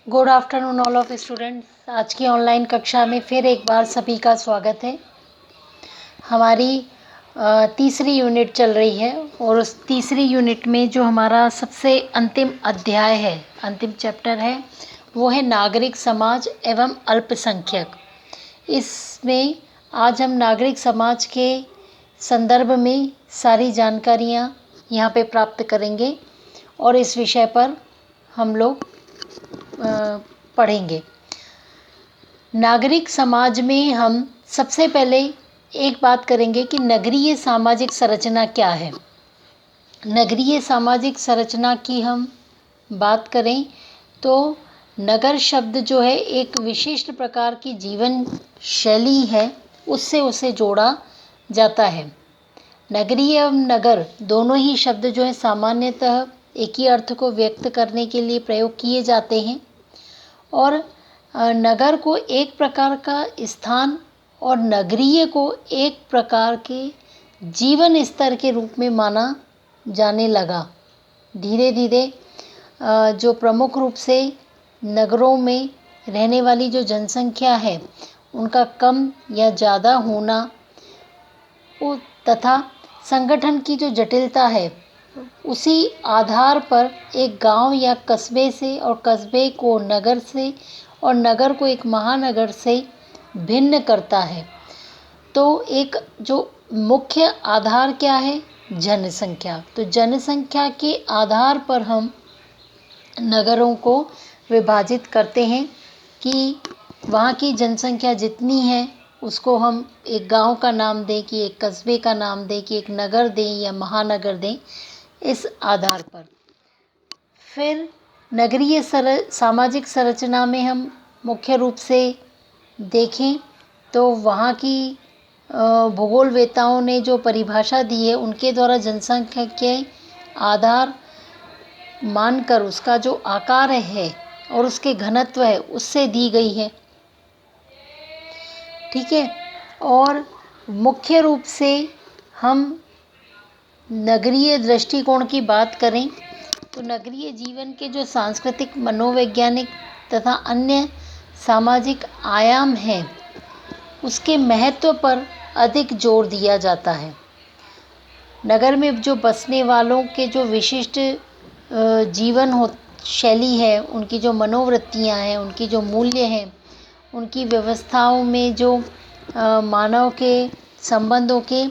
Good afternoon all of students. आज की online कक्षा में फिर एक बार सभी का स्वागत है। हमारी तीसरी यूनिट चल रही है और उस तीसरी यूनिट में जो हमारा सबसे अंतिम अध्याय है, अंतिम चैप्टर है, वो है नागरिक समाज एवं अल्पसंख्यक। इसमें आज हम नागरिक समाज के संदर्भ में सारी जानकारियाँ यहाँ पे प्राप्त करेंगे और इस विषय पर हम लोग पढ़ेंगे। नागरिक समाज में हम सबसे पहले एक बात करेंगे कि नगरीय सामाजिक संरचना क्या है। नगरीय सामाजिक संरचना की हम बात करें तो नगर शब्द जो है एक विशिष्ट प्रकार की जीवन शैली है, उससे उसे जोड़ा जाता है। नगरीय एवं नगर दोनों ही शब्द जो है सामान्यतः एक ही अर्थ को व्यक्त करने के लिए प्रयोग किए जाते हैं और नगर को एक प्रकार का स्थान और नगरीय को एक प्रकार के जीवन स्तर के रूप में माना जाने लगा। धीरे धीरे जो प्रमुख रूप से नगरों में रहने वाली जो जनसंख्या है उनका कम या ज़्यादा होना तथा संगठन की जो जटिलता है, उसी आधार पर एक गांव या कस्बे से और कस्बे को नगर से और नगर को एक महानगर से भिन्न करता है। तो एक जो मुख्य आधार क्या है? जनसंख्या। तो जनसंख्या के आधार पर हम नगरों को विभाजित करते हैं कि वहाँ की जनसंख्या जितनी है उसको हम एक गांव का नाम दें कि एक कस्बे का नाम दें कि एक नगर दें या महानगर दें, इस आधार पर। फिर नगरीय सामाजिक संरचना में हम मुख्य रूप से देखें तो वहाँ की भूगोलवेताओं ने जो परिभाषा दी है उनके द्वारा जनसंख्या के आधार मानकर उसका जो आकार है और उसके घनत्व है उससे दी गई है। ठीक है। और मुख्य रूप से हम नगरीय दृष्टिकोण की बात करें तो नगरीय जीवन के जो सांस्कृतिक, मनोवैज्ञानिक तथा अन्य सामाजिक आयाम हैं उसके महत्व पर अधिक जोर दिया जाता है। नगर में जो बसने वालों के जो विशिष्ट जीवन शैली है, उनकी जो मनोवृत्तियाँ हैं, उनकी जो मूल्य हैं, उनकी व्यवस्थाओं में जो मानव के संबंधों के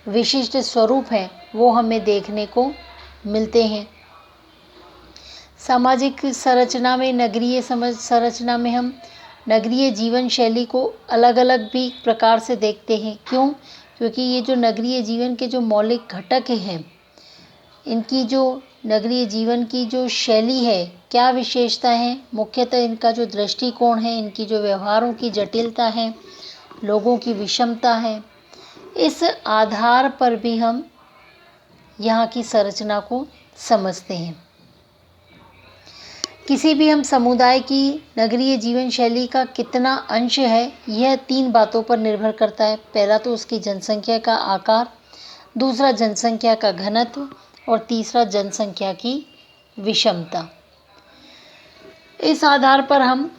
विशिष्ट स्वरूप हैं वो हमें देखने को मिलते हैं। सामाजिक संरचना में, नगरीय संरचना में हम नगरीय जीवन शैली को अलग अलग भी प्रकार से देखते हैं। क्यों? क्योंकि ये जो नगरीय जीवन के जो मौलिक घटक हैं, इनकी जो नगरीय जीवन की जो शैली है, क्या विशेषता है? मुख्यतः इनका जो दृष्टिकोण है, इनकी जो व्यवहारों की जटिलता है, लोगों की विषमता है, इस आधार पर भी हम यहाँ की संरचना को समझते हैं। किसी भी हम समुदाय की नगरीय जीवन शैली का कितना अंश है, यह 3 बातों पर निर्भर करता है। पहला तो उसकी जनसंख्या का आकार, दूसरा जनसंख्या का घनत्व और तीसरा जनसंख्या की विषमता। इस आधार पर हम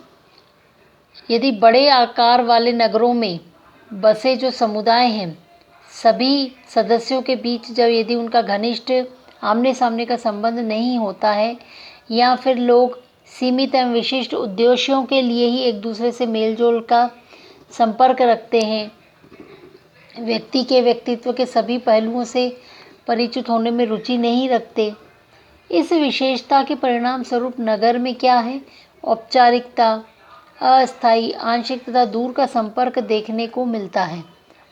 यदि बड़े आकार वाले नगरों में बसे जो समुदाय हैं, सभी सदस्यों के बीच जब यदि उनका घनिष्ठ आमने सामने का संबंध नहीं होता है या फिर लोग सीमित एवं विशिष्ट उद्देश्यों के लिए ही एक दूसरे से मेलजोल का संपर्क रखते हैं, व्यक्ति के व्यक्तित्व के सभी पहलुओं से परिचित होने में रुचि नहीं रखते, इस विशेषता के परिणाम स्वरूप नगर में क्या है? औपचारिकता, अस्थायी, आंशिक तथा दूर का संपर्क देखने को मिलता है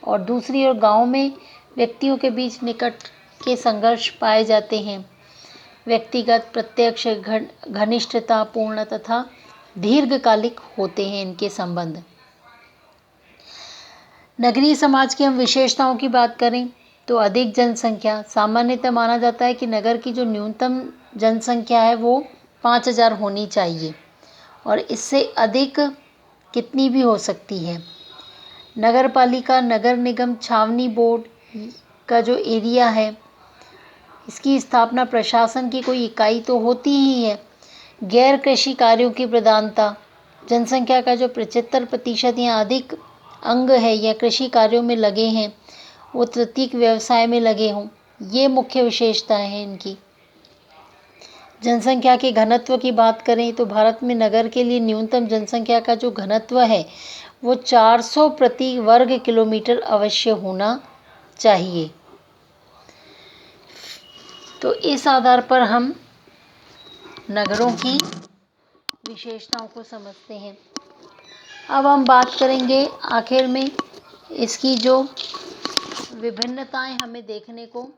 और दूसरी ओर गांव में व्यक्तियों के बीच निकट के संघर्ष पाए जाते हैं। व्यक्तिगत, प्रत्यक्ष, घनिष्ठता पूर्ण तथा दीर्घकालिक होते हैं इनके संबंध। नगरीय समाज की हम विशेषताओं की बात करें तो अधिक जनसंख्या। सामान्यतः माना जाता है कि नगर की जो न्यूनतम जनसंख्या है वो 5000 होनी चाहिए और इससे अधिक कितनी भी हो सकती है। नगर पालिका, नगर निगम, छावनी बोर्ड का जो एरिया है, इसकी स्थापना प्रशासन की कोई इकाई तो होती ही है, गैर कृषि कार्यों की प्रधानता, जनसंख्या का जो 75% या अधिक अंग है या कृषि कार्यों में लगे हैं, वो तृतीयक व्यवसाय में लगे हों, ये मुख्य विशेषताएं हैं इनकी। जनसंख्या के घनत्व की बात करें तो भारत में नगर के लिए न्यूनतम जनसंख्या का जो घनत्व है वो 400 प्रति वर्ग किलोमीटर अवश्य होना चाहिए। तो इस आधार पर हम नगरों की विशेषताओं को समझते हैं। अब हम बात करेंगे आखिर में इसकी जो विभिन्नताएं हमें देखने को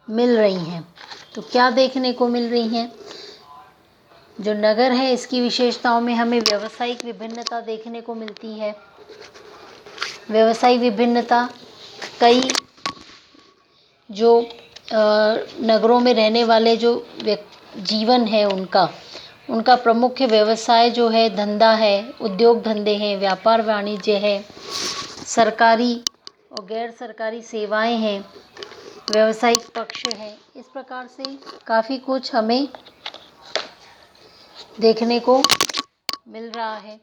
मिल रही हैं। तो क्या देखने को मिल रही हैं? जो नगर है इसकी विशेषताओं में हमें व्यावसायिक विभिन्नता देखने को मिलती है। व्यावसायिक विभिन्नता, कई जो नगरों में रहने वाले जो जीवन है उनका प्रमुख व्यवसाय जो है धंधा है, उद्योग धंधे हैं, व्यापार वाणिज्य है, सरकारी और गैर सरकारी सेवाएं हैं, व्यावसायिक पक्ष है। इस प्रकार से काफ़ी कुछ हमें देखने को मिल रहा है।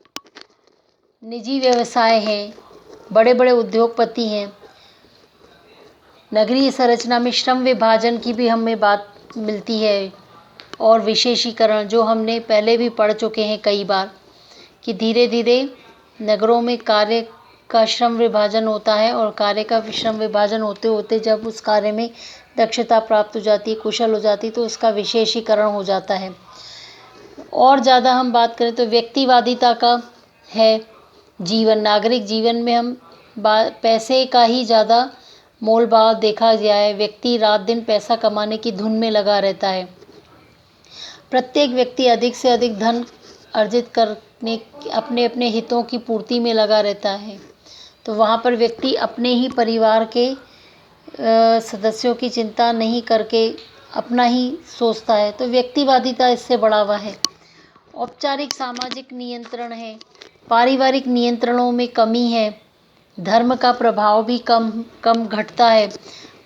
निजी व्यवसाय है, बड़े बड़े उद्योगपति हैं। नगरीय संरचना में श्रम विभाजन की भी हमें बात मिलती है और विशेषीकरण, जो हमने पहले भी पढ़ चुके हैं कई बार, कि धीरे धीरे नगरों में कार्य का श्रम विभाजन होता है और कार्य का श्रम विभाजन होते होते जब उस कार्य में दक्षता प्राप्त हो जाती है, कुशल हो जाती है, तो उसका विशेषीकरण हो जाता है। और ज़्यादा हम बात करें तो व्यक्तिवादिता का है जीवन। नागरिक जीवन में हम पैसे का ही ज़्यादा मोल भाव देखा गया है। व्यक्ति रात दिन पैसा कमाने की धुन में लगा रहता है। प्रत्येक व्यक्ति अधिक से अधिक धन अर्जित करने, अपने अपने हितों की पूर्ति में लगा रहता है। तो वहाँ पर व्यक्ति अपने ही परिवार के सदस्यों की चिंता नहीं करके अपना ही सोचता है। तो व्यक्तिवादिता इससे बढ़ावा है। औपचारिक सामाजिक नियंत्रण है, पारिवारिक नियंत्रणों में कमी है, धर्म का प्रभाव भी कम घटता है।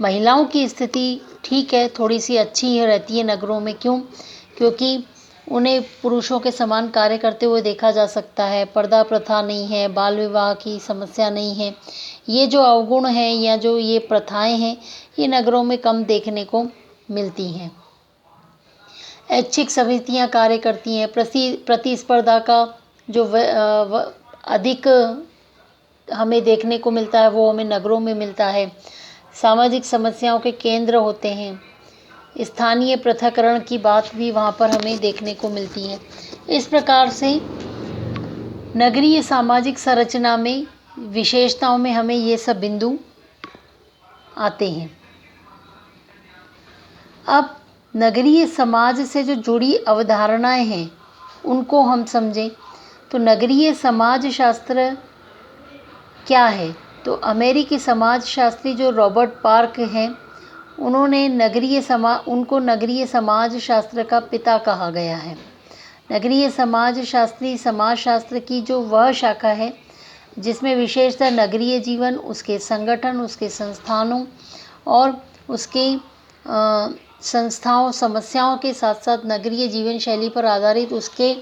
महिलाओं की स्थिति ठीक है, थोड़ी सी अच्छी है रहती है नगरों में। क्यों? क्योंकि उन्हें पुरुषों के समान कार्य करते हुए देखा जा सकता है। पर्दा प्रथा नहीं है, बाल विवाह की समस्या नहीं है। ये जो अवगुण हैं या जो ये प्रथाएं हैं, ये नगरों में कम देखने को मिलती हैं। ऐच्छिक समितियां कार्य करती हैं। प्रतिस्पर्धा का जो अधिक हमें देखने को मिलता है वो हमें नगरों में मिलता है। सामाजिक समस्याओं के केंद्र होते हैं। स्थानीय पृथक्करण की बात भी वहाँ पर हमें देखने को मिलती है। इस प्रकार से नगरीय सामाजिक संरचना में विशेषताओं में हमें ये सब बिंदु आते हैं। अब नगरीय समाज से जो जुड़ी अवधारणाएं हैं उनको हम समझें। तो नगरीय समाजशास्त्र क्या है? तो अमेरिकी समाजशास्त्री जो रॉबर्ट पार्क हैं, उनको नगरीय समाजशास्त्र का पिता कहा गया है। नगरीय समाजशास्त्री समाजशास्त्र की जो वह शाखा है जिसमें विशेषतः नगरीय जीवन, उसके संगठन, उसके संस्थानों और उसके संस्थाओं समस्याओं के साथ साथ नगरीय जीवन शैली पर आधारित उसके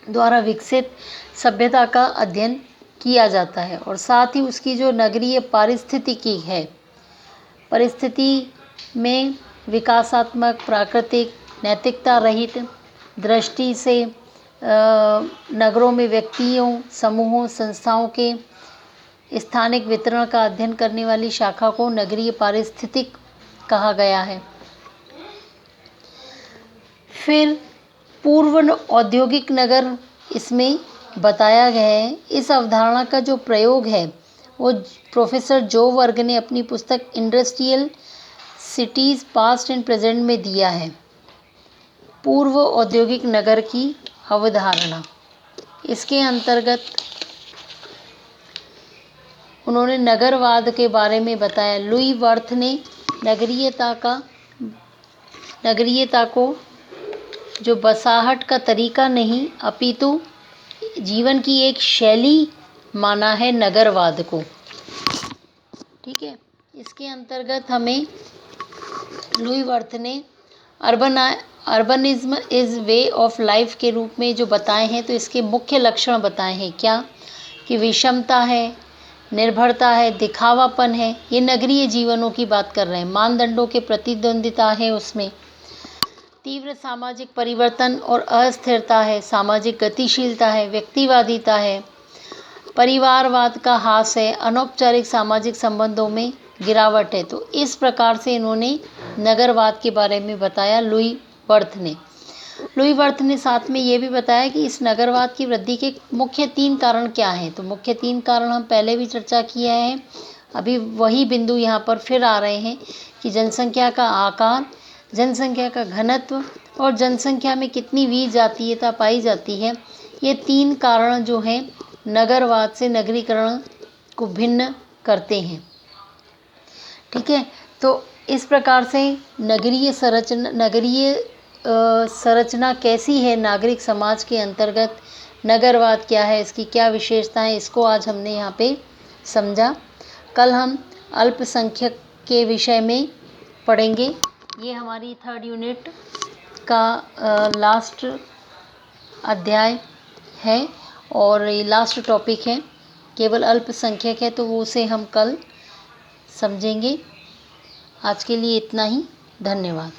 द्वारा विकसित सभ्यता का अध्ययन किया जाता है। और साथ ही उसकी जो नगरीय पारिस्थितिकी है, परिस्थिति में विकासात्मक, प्राकृतिक, नैतिकता रहित दृष्टि से नगरों में व्यक्तियों, समूहों, संस्थाओं के स्थानिक वितरण का अध्ययन करने वाली शाखा को नगरीय पारिस्थितिक कहा गया है। फिर पूर्व औद्योगिक नगर इसमें बताया गया है। इस अवधारणा का जो प्रयोग है वो प्रोफेसर जो वर्ग ने अपनी पुस्तक industrial cities past and present में दिया है। पूर्व औद्योगिक नगर की अवधारणा, इसके अंतर्गत उन्होंने नगरवाद के बारे में बताया। लुई वर्थ ने नगरीयता को जो बसाहट का तरीका नहीं अपितु जीवन की एक शैली माना है नगरवाद को। ठीक है, इसके अंतर्गत हमें लुई वर्थ ने urbanism is way of life के रूप में जो बताए हैं, तो इसके मुख्य लक्षण बताए हैं क्या, कि विषमता है, निर्भरता है, दिखावापन है, ये नगरीय जीवनों की बात कर रहे हैं। मानदंडों के प्रतिद्वंदिता है उसमें, तीव्र सामाजिक परिवर्तन और अस्थिरता है, सामाजिक गतिशीलता है, व्यक्तिवादिता है, परिवारवाद का ह्रास है, अनौपचारिक सामाजिक संबंधों में गिरावट है। तो इस प्रकार से इन्होंने नगरवाद के बारे में बताया लुई वर्थ ने। लुई वर्थ ने साथ में ये भी बताया कि इस नगरवाद की वृद्धि के मुख्य 3 कारण क्या हैं। तो मुख्य 3 कारण हम पहले भी चर्चा किए हैं, अभी वही बिंदु यहाँ पर फिर आ रहे हैं कि जनसंख्या का आकार, जनसंख्या का घनत्व और जनसंख्या में कितनी विजातीयता पाई जाती है। ये 3 कारण जो हैं नगरवाद से नगरीकरण को भिन्न करते हैं। ठीक है, तो इस प्रकार से नगरीय संरचना कैसी है नागरिक समाज के अंतर्गत, नगरवाद क्या है, इसकी क्या विशेषताएं, इसको आज हमने यहाँ पे समझा। कल हम अल्पसंख्यक के विषय में पढ़ेंगे। ये हमारी 3rd यूनिट का लास्ट अध्याय है और ये लास्ट टॉपिक है, केवल अल्पसंख्यक है, तो वो उसे हम कल समझेंगे। आज के लिए इतना ही, धन्यवाद।